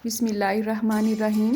बिस्मिल्लाहिर्रहमानिर्रहीम।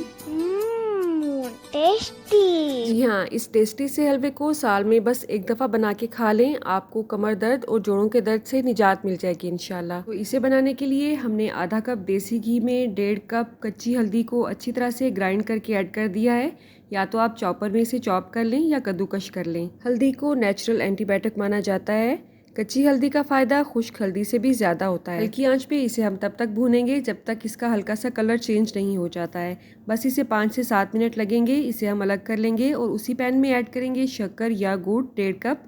टेस्टी। जी हाँ, इस टेस्टी से हलवे को साल में बस एक दफ़ा बना के खा लें, आपको कमर दर्द और जोड़ों के दर्द से निजात मिल जाएगी इंशाल्लाह। तो इसे बनाने के लिए हमने आधा कप देसी घी में 1.5 कप कच्ची हल्दी को अच्छी तरह से ग्राइंड करके ऐड कर दिया है। या तो आप चॉपर में इसे चॉप कर लें या कद्दूकश कर लें। हल्दी को नेचुरल एंटीबायोटिक माना जाता है। कच्ची हल्दी का फ़ायदा खुश्क हल्दी से भी ज़्यादा होता है। हल्की आंच पे इसे हम तब तक भूनेंगे जब तक इसका हल्का सा कलर चेंज नहीं हो जाता है। बस इसे 5 से 7 मिनट लगेंगे। इसे हम अलग कर लेंगे और उसी पैन में ऐड करेंगे शक्कर या गुड़ 1.5 कप।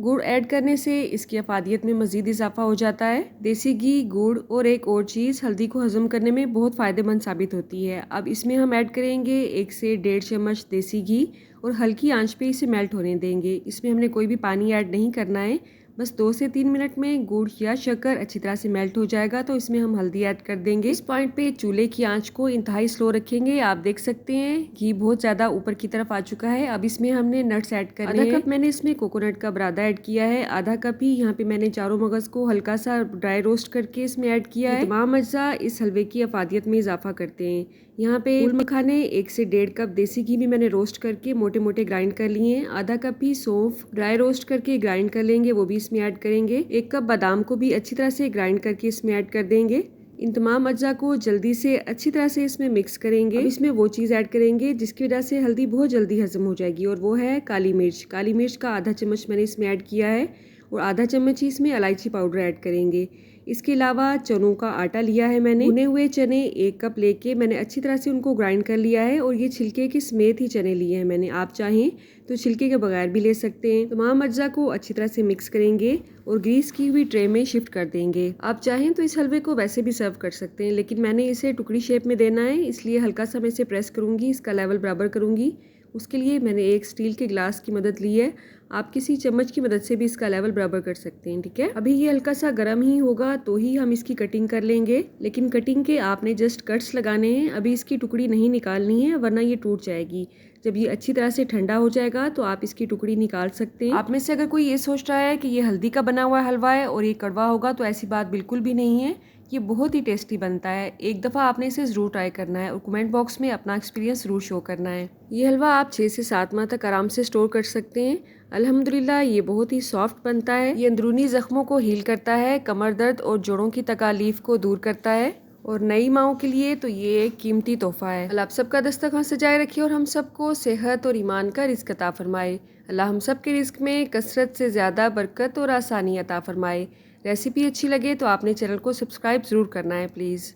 गुड़ ऐड करने से इसकी अफादियत में मज़ीद इजाफा हो जाता है। देसी घी, गुड़ और एक और चीज़ हल्दी को हज़म करने में बहुत फ़ायदेमंद साबित होती है। अब इसमें हम ऐड करेंगे 1 से 1.5 चम्मच देसी घी और हल्की आंच पे इसे मेल्ट होने देंगे। इसमें हमने कोई भी पानी ऐड नहीं करना है। बस 2 से 3 मिनट में गुड़ या शक्कर अच्छी तरह से मेल्ट हो जाएगा तो इसमें हम हल्दी ऐड कर देंगे। इस पॉइंट पे चूल्हे की आंच को इंतहाई स्लो रखेंगे। आप देख सकते हैं घी बहुत ज़्यादा ऊपर की तरफ आ चुका है। अब इसमें हमने नट्स ऐड करने हैं। आधा कप मैंने इसमें कोकोनट का बुरादा ऐड किया है। आधा कप ही यहाँ पे मैंने चारों मगज को हल्का सा ड्राई रोस्ट करके इसमें ऐड किया है। तमाम अज्जा इस हलवे की अफादियत में इजाफा करते हैं। यहाँ पे फूल मखाने 1 से 1.5 कप देसी घी में मैंने रोस्ट करके मोटे मोटे ग्राइंड कर लिए हैं। आधा कप ही सौंफ ड्राई रोस्ट करके ग्राइंड कर लेंगे, वो भी इसमें ऐड करेंगे। 1 कप बादाम को भी अच्छी तरह से ग्राइंड करके इसमें ऐड कर देंगे। इन तमाम अज्जा को जल्दी से अच्छी तरह से इसमें मिक्स करेंगे। अब इसमें वो चीज़ ऐड करेंगे जिसकी वजह से हल्दी बहुत जल्दी हजम हो जाएगी और वो है काली मिर्च। काली मिर्च का आधा चम्मच मैंने इसमें ऐड किया है और आधा चम्मच ही इसमें इलायची पाउडर ऐड करेंगे। इसके अलावा चनों का आटा लिया है मैंने। भुने हुए चने 1 कप लेके मैंने अच्छी तरह से उनको ग्राइंड कर लिया है और ये छिलके के समेत ही चने लिए हैं मैंने। आप चाहें तो छिलके के बगैर भी ले सकते हैं। तमाम अज्जा को अच्छी तरह से मिक्स करेंगे और ग्रीस की हुई ट्रे में शिफ्ट कर देंगे। आप चाहें तो इस हलवे को वैसे भी सर्व कर सकते हैं, लेकिन मैंने इसे टुकड़ी शेप में देना है इसलिए हल्का सा मैं इसे प्रेस करूँगी, इसका लेवल बराबर करूँगी। उसके लिए मैंने एक स्टील के ग्लास की मदद ली है। आप किसी चम्मच की मदद से भी इसका लेवल बराबर कर सकते हैं, ठीक है। अभी ये हल्का सा गर्म ही होगा तो ही हम इसकी कटिंग कर लेंगे, लेकिन कटिंग के आपने जस्ट कट्स लगाने हैं। अभी इसकी टुकड़ी नहीं निकालनी है वरना ये टूट जाएगी। जब ये अच्छी तरह से ठंडा हो जाएगा तो आप इसकी टुकड़ी निकाल सकते हैं। आप में से अगर कोई ये सोच रहा है कि ये हल्दी का बना हुआ हलवा है और ये कड़वा होगा, तो ऐसी बात बिल्कुल भी नहीं है। ये बहुत ही टेस्टी बनता है। एक दफ़ा आपने इसे ज़रूर ट्राई करना है और कमेंट बॉक्स में अपना एक्सपीरियंस ज़रूर शो करना है। ये हलवा आप 6 से 7 माह तक आराम से स्टोर कर सकते हैं। अल्हम्दुलिल्लाह ये बहुत ही सॉफ्ट बनता है। ये अंदरूनी ज़ख्मों को हील करता है, कमर दर्द और जोड़ों की तकालीफ को दूर करता है और नई माओं के लिए तो ये एक कीमती तोहफा है। अल्लाह आप सबका दस्तरखान सजाए रखे और हम सबको सेहत और ईमान का रिज़्क अता फरमाए। अल्लाह हम सब के रिज़्क में कसरत से ज़्यादा बरकत और आसानी अता फरमाए। रेसिपी अच्छी लगे तो आपने चैनल को सब्सक्राइब ज़रूर करना है प्लीज़।